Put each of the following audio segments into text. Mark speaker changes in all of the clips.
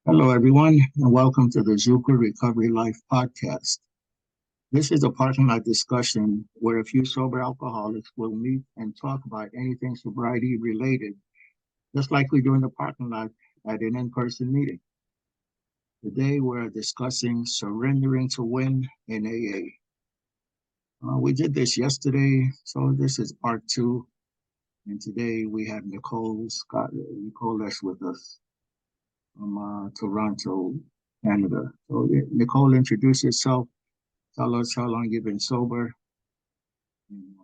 Speaker 1: Hello, everyone, and welcome to the Zuka Recovery Life podcast. This is a parking lot discussion where a few sober alcoholics will meet and talk about anything sobriety related, just like we do in the parking lot at an in-person meeting. Today, we're discussing surrendering to win in AA. We did this yesterday, so this is part two. And today we have Nicole that's with us from Toronto, Canada. So, Nicole, introduce yourself. Tell us how long you've been sober. And,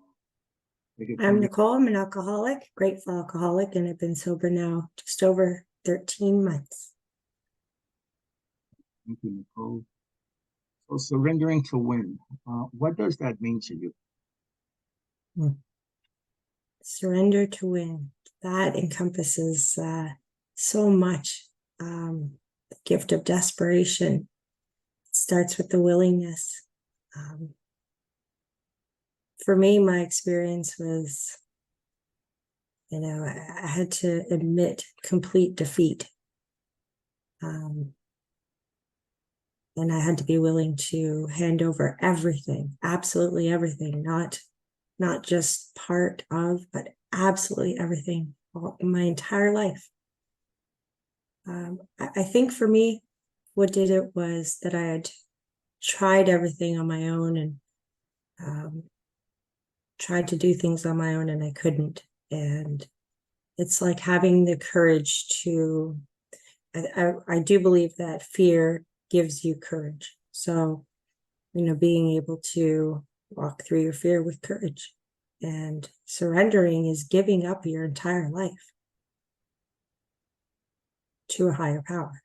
Speaker 1: take it
Speaker 2: I'm
Speaker 1: from there.
Speaker 2: Nicole. I'm an alcoholic, grateful alcoholic, and I've been sober now just over 13 months.
Speaker 1: Thank you, Nicole. So, surrendering to win. What does that mean to you?
Speaker 2: Surrender to win. That encompasses so much. The gift of desperation. It starts with the willingness. For me, my experience was, I had to admit complete defeat. And I had to be willing to hand over everything, absolutely everything, not just part of, but absolutely everything, my entire life. I think for me, what did it was that I had tried everything on my own and tried to do things on my own, and I couldn't. And it's like having the courage to, I do believe that fear gives you courage. So, being able to walk through your fear with courage, and surrendering is giving up your entire life to a higher power.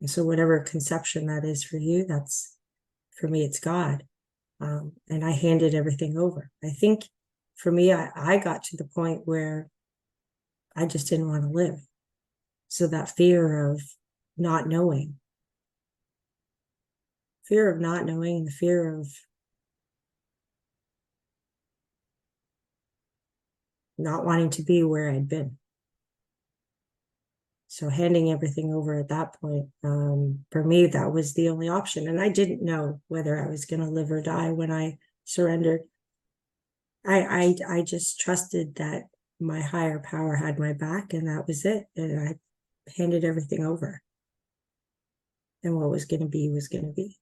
Speaker 2: And so whatever conception that is for you, for me, it's God. And I handed everything over. I think for me, I got to the point where I just didn't want to live. So that fear of not knowing, and the fear of not wanting to be where I'd been. So handing everything over at that point, for me, that was the only option. And I didn't know whether I was going to live or die when I surrendered. I just trusted that my higher power had my back, and that was it. And I handed everything over. And what was going to be was going to be.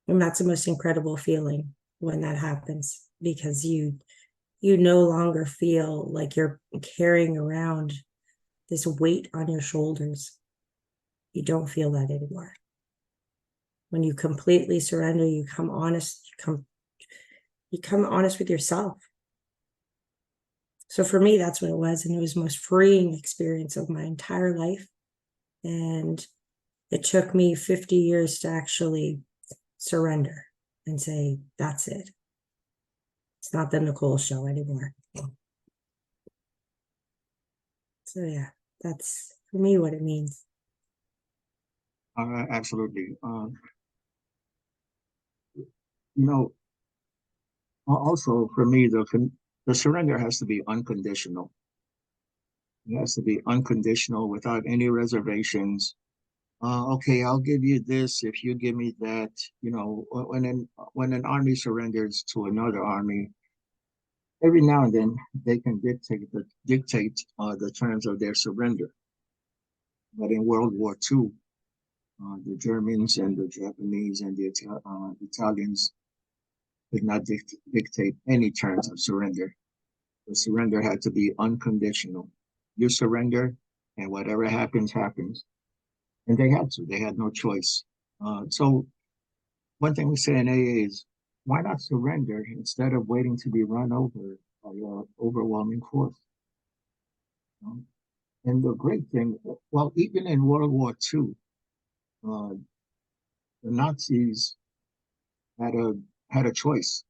Speaker 2: And that's the most incredible feeling when that happens, because you no longer feel like you're carrying around this weight on your shoulders. You don't feel that anymore. When you completely surrender, you come honest with yourself. So for me, that's what it was. And it was the most freeing experience of my entire life. And it took me 50 years to actually surrender and say, that's it. It's not the Nicole show anymore. So yeah, that's for me what it means.
Speaker 1: Absolutely. You know, also for me, the surrender has to be unconditional. It has to be unconditional without any reservations. Okay, I'll give you this if you give me that. When an army surrenders to another army, every now and then they can dictate the terms of their surrender. But in World War II, the Germans and the Japanese and the Italians did not dictate any terms of surrender. The surrender had to be unconditional. You surrender, and whatever happens, happens. And they had to. They had no choice. So one thing we say in AA is, why not surrender instead of waiting to be run over by your overwhelming force? And the great thing, well, even in World War II, uh, the Nazis had a choice.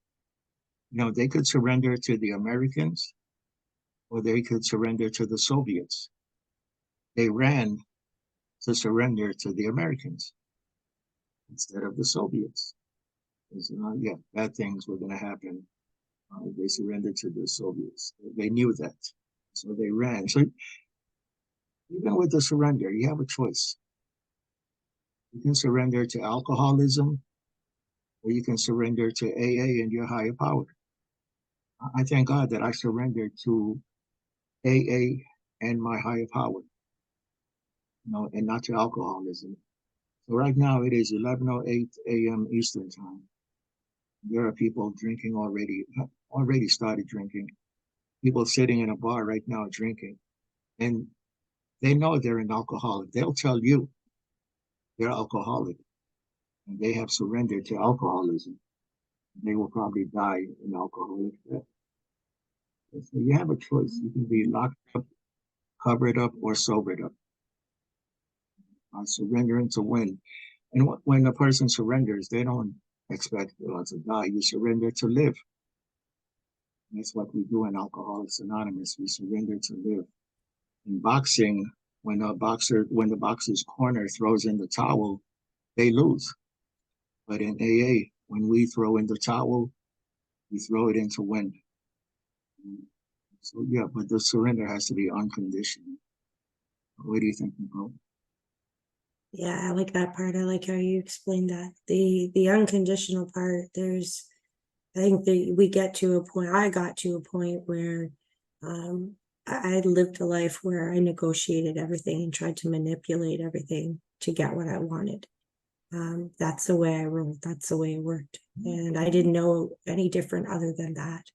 Speaker 1: They could surrender to the Americans, or they could surrender to the Soviets. They ran to surrender to the Americans instead of the Soviets. Because, bad things were going to happen. They surrendered to the Soviets. They knew that, so they ran. So Even with the surrender, you have a choice. You can surrender to alcoholism, or you can surrender to AA and your higher power. I thank God that I surrendered to AA and my higher power, and not to alcoholism. So right now it is 11:08 a.m. Eastern time. There are people drinking already started drinking. People sitting in a bar right now drinking, and they know they're an alcoholic. They'll tell you they're alcoholic, and they have surrendered to alcoholism. They will probably die in alcoholic death. So you have a choice. You can be locked up, covered up, or sobered up. Surrendering to win. And when a person surrenders, they don't expect to die. You surrender to live. That's what we do in Alcoholics Anonymous. We surrender to live. In boxing, when the boxer's corner throws in the towel, they lose. But in AA, when we throw in the towel, we throw it in to win. So yeah, but the surrender has to be unconditional. What do you think, Nicole?
Speaker 2: Yeah, I like that part. I like how you explained that. The unconditional part, I think that we get to a point, I got to a point where I lived a life where I negotiated everything and tried to manipulate everything to get what I wanted. That's the way I rolled. That's the way it worked. And I didn't know any different other than that.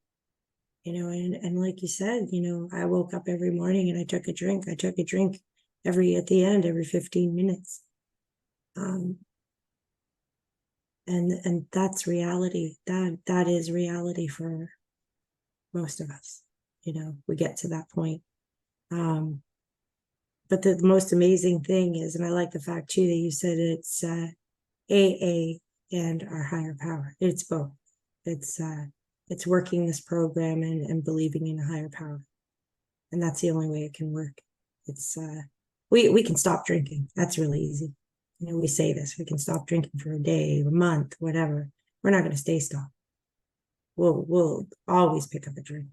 Speaker 2: And like you said, I woke up every morning and I took a drink. I took a drink at the end, every 15 minutes. And that's reality. That is reality for most of us. We get to that point. But the most amazing thing is, and I like the fact too that you said it's AA and our higher power. It's both. It's working this program and believing in a higher power, and that's the only way it can work. It's we can stop drinking. That's really easy. We say this, we can stop drinking for a day, a month, whatever. We're not going to stay stopped. We'll always pick up a drink.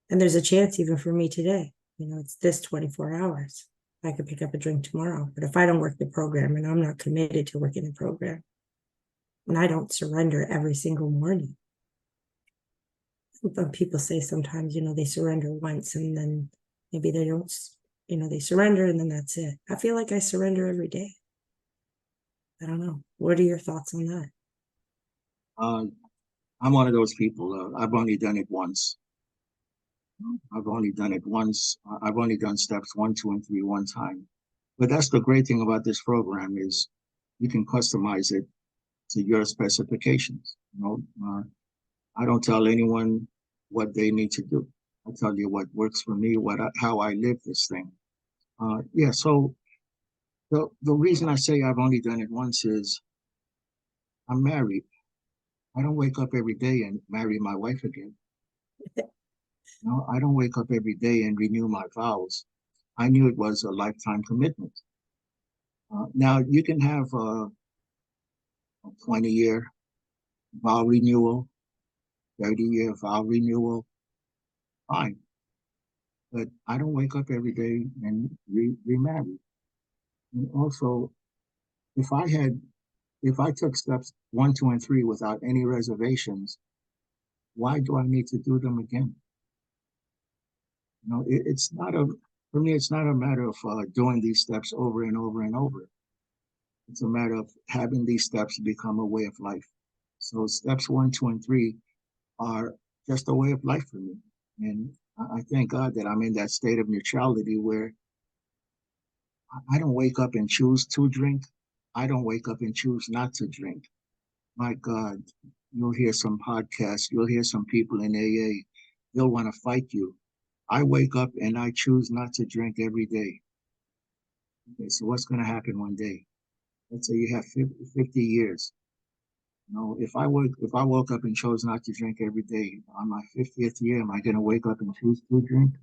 Speaker 2: And there's a chance even for me today. It's this 24 hours. I could pick up a drink tomorrow. But if I don't work the program and I'm not committed to working the program, and I don't surrender every single morning. But people say sometimes, they surrender once and then maybe they don't, they surrender and then that's it. I feel like I surrender every day. I don't know. What are your thoughts on that?
Speaker 1: I'm one of those people. I've only done it once. I've only done it once. I've only done steps 1, 2, and 3 one time. But that's the great thing about this program is you can customize it to your specifications. I don't tell anyone what they need to do. I tell you what works for me, how I live this thing. Yeah. So the reason I say I've only done it once is I'm married. I don't wake up every day and marry my wife again. No, I don't wake up every day and renew my vows. I knew it was a lifetime commitment. Now you can have a 20-year vow renewal, 30-year vow renewal, fine. But I don't wake up every day and remarry. And also, if I had, if I took steps 1, 2, and 3 without any reservations, why do I need to do them again? It's not for me, it's not a matter of doing these steps over and over and over. It's a matter of having these steps become a way of life. So steps 1, 2, and 3 are just a way of life for me. And I thank God that I'm in that state of neutrality where I don't wake up and choose to drink. I don't wake up and choose not to drink. My God, you'll hear some podcasts, you'll hear some people in AA, they'll want to fight you. I wake up and I choose not to drink every day. Okay, so what's going to happen one day? Let's say you have 50 years. If I woke up and chose not to drink every day, on my 50th year, am I going to wake up and choose to drink?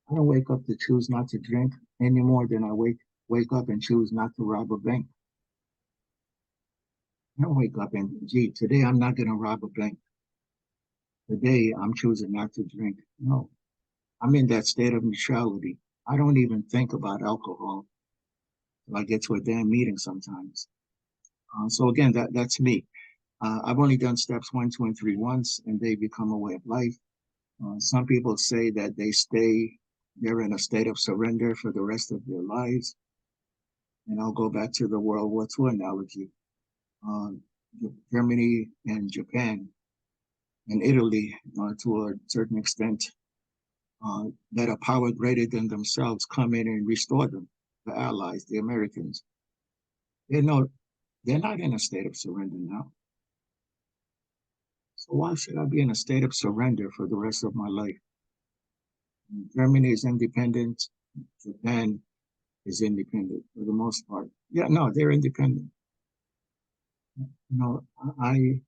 Speaker 1: I don't wake up to choose not to drink any more than I wake up and choose not to rob a bank. I don't wake up and, gee, today I'm not going to rob a bank. Today I'm choosing not to drink. No, I'm in that state of neutrality. I don't even think about alcohol till I get to a damn meeting sometimes. So again, that's me. I've only done steps 1, 2, and 3 once, and they become a way of life. Some people say that they're in a state of surrender for the rest of their lives. And I'll go back to the World War II analogy. Uh, Germany and Japan and Italy, to a certain extent, let a power greater than themselves come in and restore them, the Allies, the Americans. They're, no, they're not in a state of surrender now. So why should I be in a state of surrender for the rest of my life? Germany is independent. Japan is independent for the most part. Yeah, no, they're independent. No, I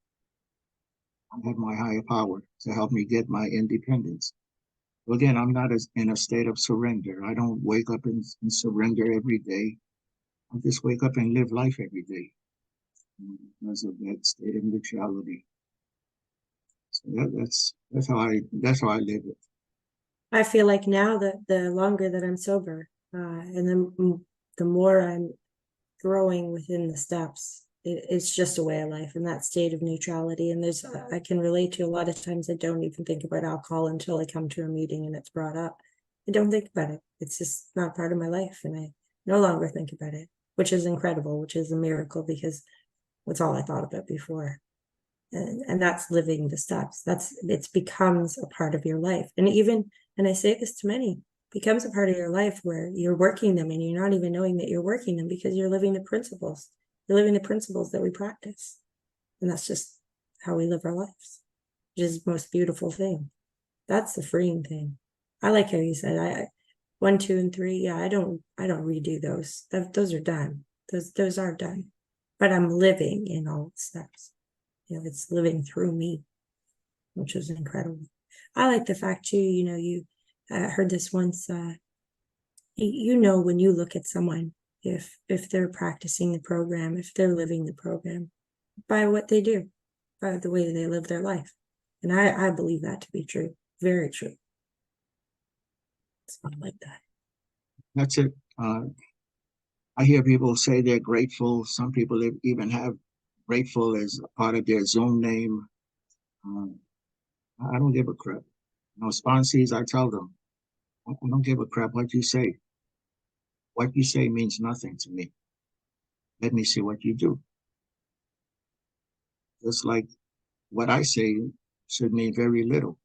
Speaker 1: have my higher power to help me get my independence. So again, I'm not in a state of surrender. I don't wake up and surrender every day. I just wake up and live life every day because of that state of neutrality. So that's how I live it.
Speaker 2: I feel like now that the longer that I'm sober, and the more I'm growing within the steps, it's just a way of life and that state of neutrality. And I can relate to a lot of times I don't even think about alcohol until I come to a meeting and it's brought up. I don't think about it. It's just not part of my life. And I no longer think about it, which is incredible, which is a miracle because that's all I thought about before. And that's living the steps. It becomes a part of your life. And I say this to many, becomes a part of your life where you're working them and you're not even knowing that you're working them because you're living the principles. You're living the principles that we practice. And that's just how we live our lives, which is the most beautiful thing. That's the freeing thing. I like how you said 1, 2, and 3. Yeah, I don't redo those. Those are done. Those are done. But I'm living in all the steps. It's living through me, which is incredible. I like the fact too, you heard this once, when you look at someone, if they're practicing the program, if they're living the program, by what they do, by the way they live their life. And I believe that to be true, very true. It's not like that.
Speaker 1: That's it. I hear people say they're grateful. Some people even have grateful as part of their Zoom name. Um, I don't give a crap. Sponsees, I tell them, I don't give a crap what you say. What you say means nothing to me. Let me see what you do. Just like what I say should mean very little.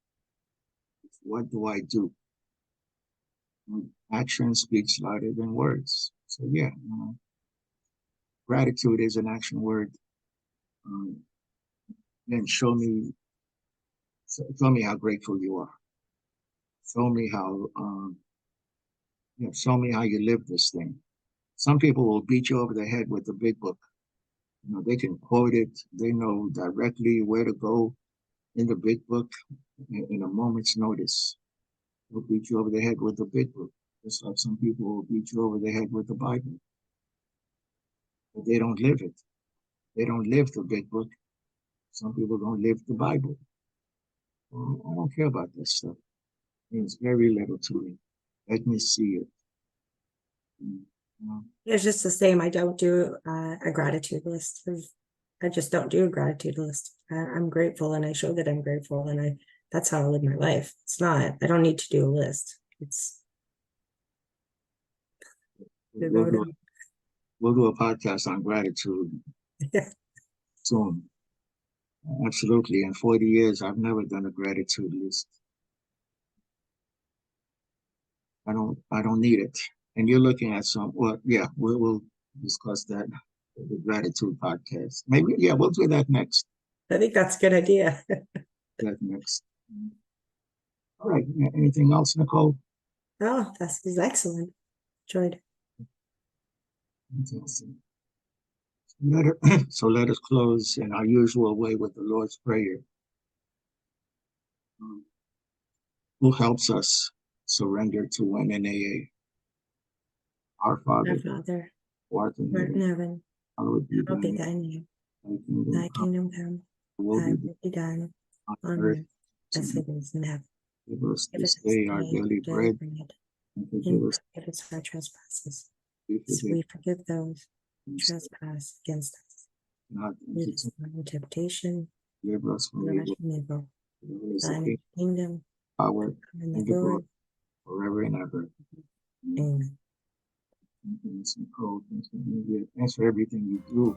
Speaker 1: What do I do? Action speaks louder than words. So yeah, gratitude is an action word. Then show me how grateful you are. Show me how you live this thing. Some people will beat you over the head with the big book. They can quote it. They know directly where to go in the big book in a moment's notice. They'll beat you over the head with the big book, just like some people will beat you over the head with the Bible. But they don't live it. They don't live the big book. Some people don't live the Bible. I don't care about that stuff. It means very little to me. Let me see it.
Speaker 2: It's just the same. I don't do a gratitude list. I just don't do a gratitude list. I'm grateful and I show that I'm grateful and that's how I live my life. I don't need to do a list.
Speaker 1: We'll do a podcast on gratitude soon. Absolutely. In 40 years, I've never done a gratitude list. I don't need it. And you're looking at we'll discuss that the gratitude podcast. Maybe, yeah, we'll do that next.
Speaker 2: I think that's a good idea.
Speaker 1: That next. All right. Anything else, Nicole?
Speaker 2: Oh, this is excellent. Enjoyed.
Speaker 1: So let us close in our usual way with the Lord's Prayer. Who helps us surrender to one in AA? Our Father, who art in heaven, hallowed be thy name.
Speaker 2: Thy kingdom come, thy will be done on earth as it is in heaven.
Speaker 1: Give us this day our daily bread, and forgive
Speaker 2: and
Speaker 1: us,
Speaker 2: forgive us our trespasses,
Speaker 1: we
Speaker 2: as
Speaker 1: forgive
Speaker 2: we forgive those who
Speaker 1: us,
Speaker 2: trespass against us.
Speaker 1: not
Speaker 2: Lead
Speaker 1: into
Speaker 2: us not into temptation,
Speaker 1: deliver us from
Speaker 2: but
Speaker 1: evil.
Speaker 2: from evil.
Speaker 1: For thine is the
Speaker 2: Thine is the kingdom,
Speaker 1: power,
Speaker 2: and the
Speaker 1: and the glory,
Speaker 2: glory.
Speaker 1: forever and ever.
Speaker 2: Amen.
Speaker 1: Thanks for everything you do.